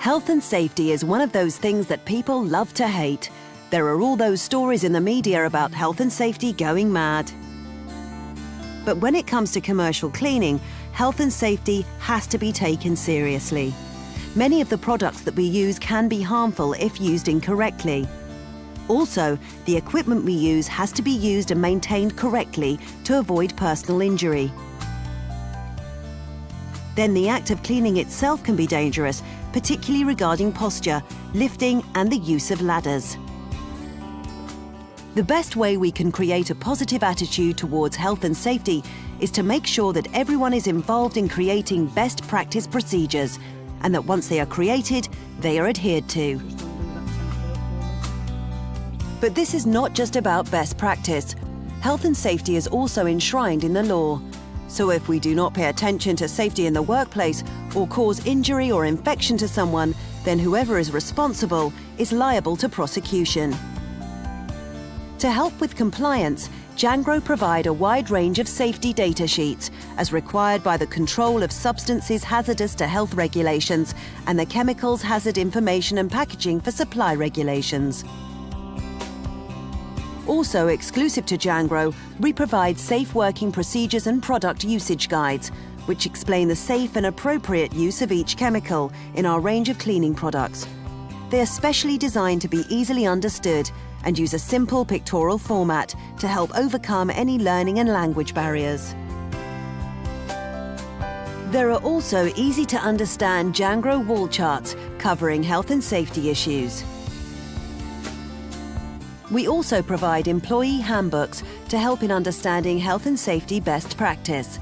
Health and safety is one of those things that people love to hate. There are all those stories in the media about health and safety going mad. But when it comes to commercial cleaning, health and safety has to be taken seriously. Many of the products that we use can be harmful if used incorrectly. Also, the equipment we use has to be used and maintained correctly to avoid personal injury. Then the act of cleaning itself can be dangerous, particularly regarding posture, lifting and the use of ladders. The best way we can create a positive attitude towards health and safety is to make sure that everyone is involved in creating best practice procedures, and that once they are created, they are adhered to. But this is not just about best practice. Health and safety is also enshrined in the law. So if we do not pay attention to safety in the workplace or cause injury or infection to someone, then whoever is responsible is liable to prosecution. To help with compliance, Jangro provide a wide range of safety data sheets as required by the Control of Substances Hazardous to Health regulations and the Chemicals Hazard Information and Packaging for Supply regulations. Also exclusive to Jangro, we provide safe working procedures and product usage guides, which explain the safe and appropriate use of each chemical in our range of cleaning products. They are specially designed to be easily understood and use a simple pictorial format to help overcome any learning and language barriers. There are also easy-to-understand Jangro wall charts covering health and safety issues. We also provide employee handbooks to help in understanding health and safety best practice.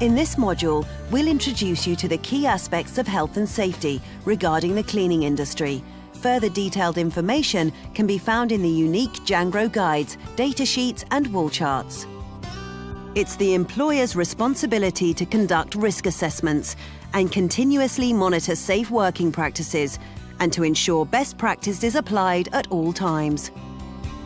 In this module, we'll introduce you to the key aspects of health and safety regarding the cleaning industry. Further detailed information can be found in the unique Jangro guides, data sheets and wall charts. It's the employer's responsibility to conduct risk assessments and continuously monitor safe working practices and to ensure best practice is applied at all times.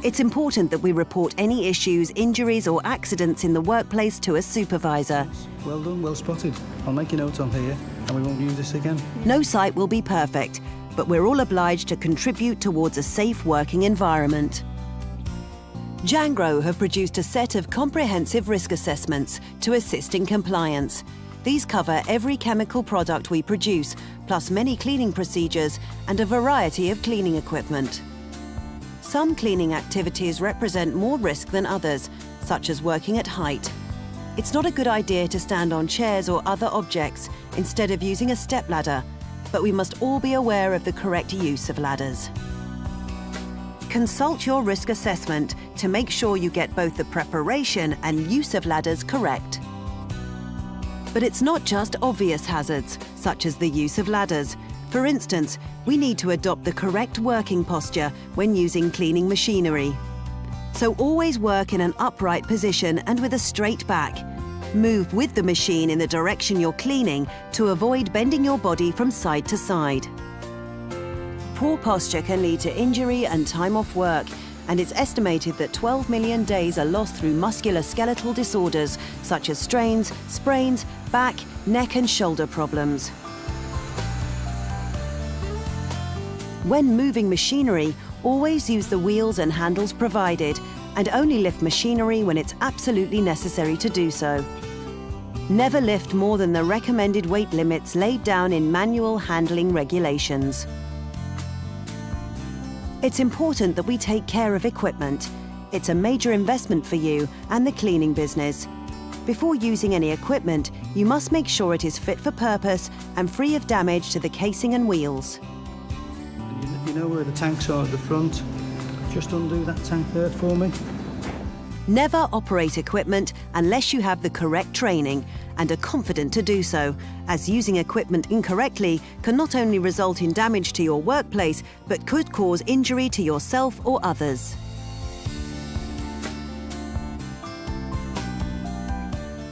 It's important that we report any issues, injuries or accidents in the workplace to a supervisor. Well done, well spotted. I'll make a note on here and we won't use this again. No site will be perfect, but we're all obliged to contribute towards a safe working environment. Jangro have produced a set of comprehensive risk assessments to assist in compliance. These cover every chemical product we produce, plus many cleaning procedures and a variety of cleaning equipment. Some cleaning activities represent more risk than others, such as working at height. It's not a good idea to stand on chairs or other objects instead of using a stepladder, but we must all be aware of the correct use of ladders. Consult your risk assessment to make sure you get both the preparation and use of ladders correct. But it's not just obvious hazards, such as the use of ladders. For instance, we need to adopt the correct working posture when using cleaning machinery. So always work in an upright position and with a straight back. Move with the machine in the direction you're cleaning to avoid bending your body from side to side. Poor posture can lead to injury and time off work, and it's estimated that 12 million days are lost through musculoskeletal disorders such as strains, sprains, back, neck and shoulder problems. When moving machinery, always use the wheels and handles provided and only lift machinery when it's absolutely necessary to do so. Never lift more than the recommended weight limits laid down in manual handling regulations. It's important that we take care of equipment. It's a major investment for you and the cleaning business. Before using any equipment, you must make sure it is fit for purpose and free of damage to the casing and wheels. You know where the tanks are at the front? Just undo that tank there for me. Never operate equipment unless you have the correct training and are confident to do so, as using equipment incorrectly can not only result in damage to your workplace, but could cause injury to yourself or others.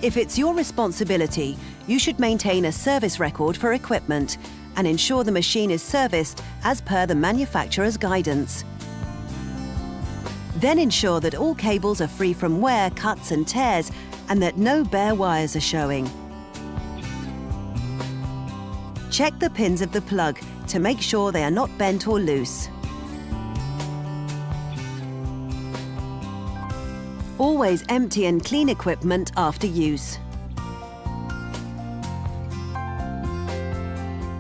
If it's your responsibility, you should maintain a service record for equipment and ensure the machine is serviced as per the manufacturer's guidance. Then ensure that all cables are free from wear, cuts and tears, and that no bare wires are showing. Check the pins of the plug to make sure they are not bent or loose. Always empty and clean equipment after use.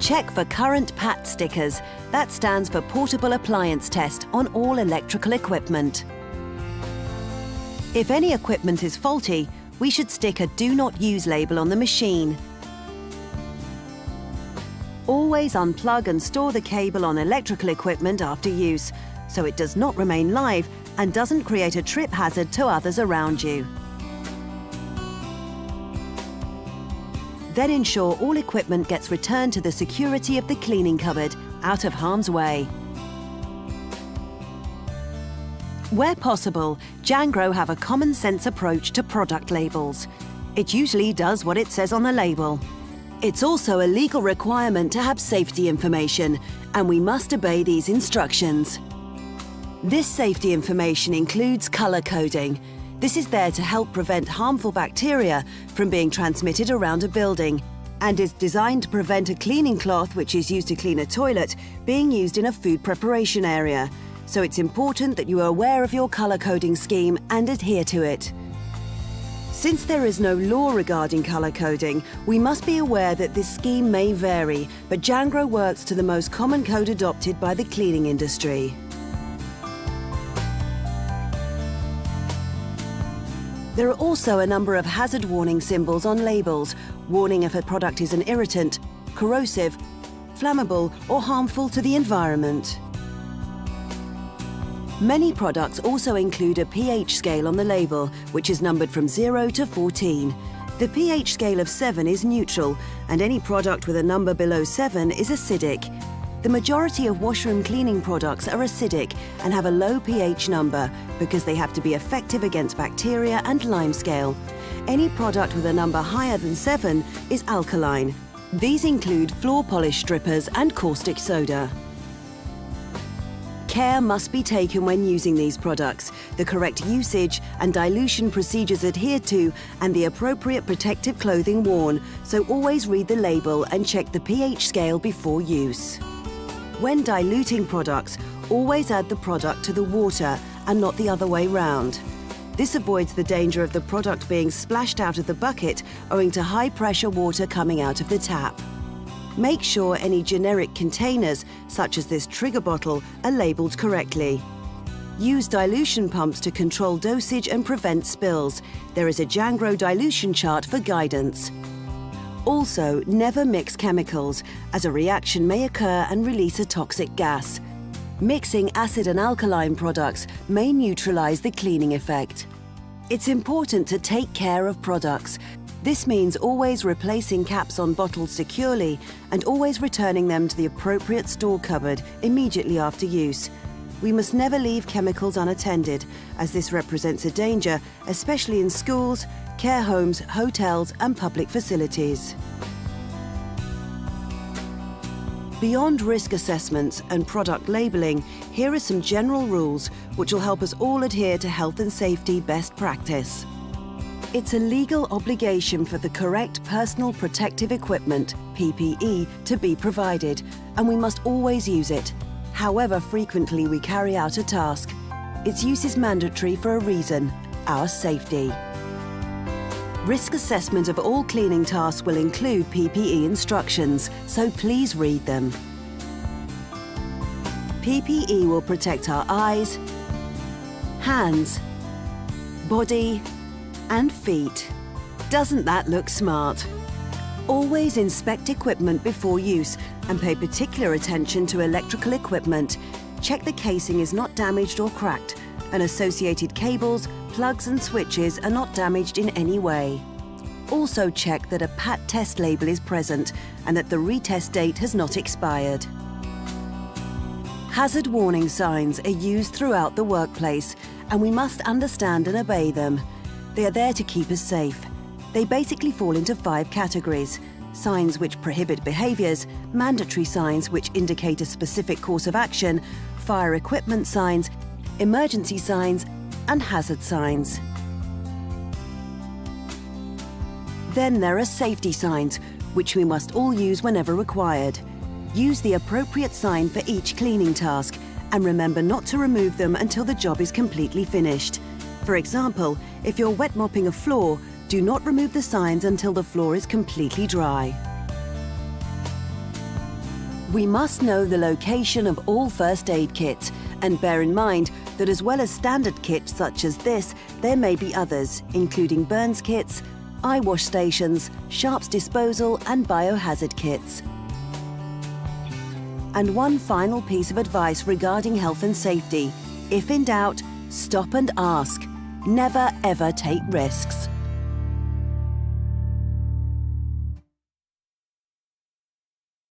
Check for current PAT stickers. That stands for Portable Appliance Test on all electrical equipment. If any equipment is faulty, we should stick a Do Not Use label on the machine. Always unplug and store the cable on electrical equipment after use, so it does not remain live and doesn't create a trip hazard to others around you. Then ensure all equipment gets returned to the security of the cleaning cupboard, out of harm's way. Where possible, Jangro have a common sense approach to product labels. It usually does what it says on the label. It's also a legal requirement to have safety information, and we must obey these instructions. This safety information includes colour coding. This is there to help prevent harmful bacteria from being transmitted around a building, and is designed to prevent a cleaning cloth which is used to clean a toilet being used in a food preparation area. So it's important that you are aware of your colour coding scheme and adhere to it. Since there is no law regarding colour coding, we must be aware that this scheme may vary, but Jangro works to the most common code adopted by the cleaning industry. There are also a number of hazard warning symbols on labels, warning if a product is an irritant, corrosive, flammable, or harmful to the environment. Many products also include a pH scale on the label, which is numbered from 0 to 14. The pH scale of 7 is neutral, and any product with a number below 7 is acidic. The majority of washroom cleaning products are acidic and have a low pH number because they have to be effective against bacteria and limescale. Any product with a number higher than 7 is alkaline. These include floor polish strippers and caustic soda. Care must be taken when using these products, the correct usage and dilution procedures adhered to, and the appropriate protective clothing worn, so always read the label and check the pH scale before use. When diluting products, always add the product to the water and not the other way round. This avoids the danger of the product being splashed out of the bucket owing to high-pressure water coming out of the tap. Make sure any generic containers, such as this trigger bottle, are labelled correctly. Use dilution pumps to control dosage and prevent spills. There is a Jangro dilution chart for guidance. Also, never mix chemicals, as a reaction may occur and release a toxic gas. Mixing acid and alkaline products may neutralise the cleaning effect. It's important to take care of products. This means always replacing caps on bottles securely and always returning them to the appropriate store cupboard immediately after use. We must never leave chemicals unattended, as this represents a danger, especially in schools, care homes, hotels and public facilities. Beyond risk assessments and product labelling, here are some general rules which will help us all adhere to health and safety best practice. It's a legal obligation for the correct personal protective equipment, PPE, to be provided, and we must always use it, however frequently we carry out a task. Its use is mandatory for a reason: our safety. Risk assessment of all cleaning tasks will include PPE instructions, so please read them. PPE will protect our eyes, hands, body, and feet. Doesn't that look smart? Always inspect equipment before use and pay particular attention to electrical equipment. Check the casing is not damaged or cracked, and associated cables, plugs and switches are not damaged in any way. Also check that a PAT test label is present and that the retest date has not expired. Hazard warning signs are used throughout the workplace, and we must understand and obey them. They are there to keep us safe. They basically fall into 5 categories: signs which prohibit behaviours, mandatory signs which indicate a specific course of action, fire equipment signs, emergency signs, and hazard signs. Then there are safety signs, which we must all use whenever required. Use the appropriate sign for each cleaning task, and remember not to remove them until the job is completely finished. For example, if you're wet mopping a floor, do not remove the signs until the floor is completely dry. We must know the location of all first aid kits, and bear in mind that as well as standard kits such as this, there may be others, including burns kits, eye wash stations, sharps disposal and biohazard kits. And one final piece of advice regarding health and safety. If in doubt, stop and ask. Never ever take risks.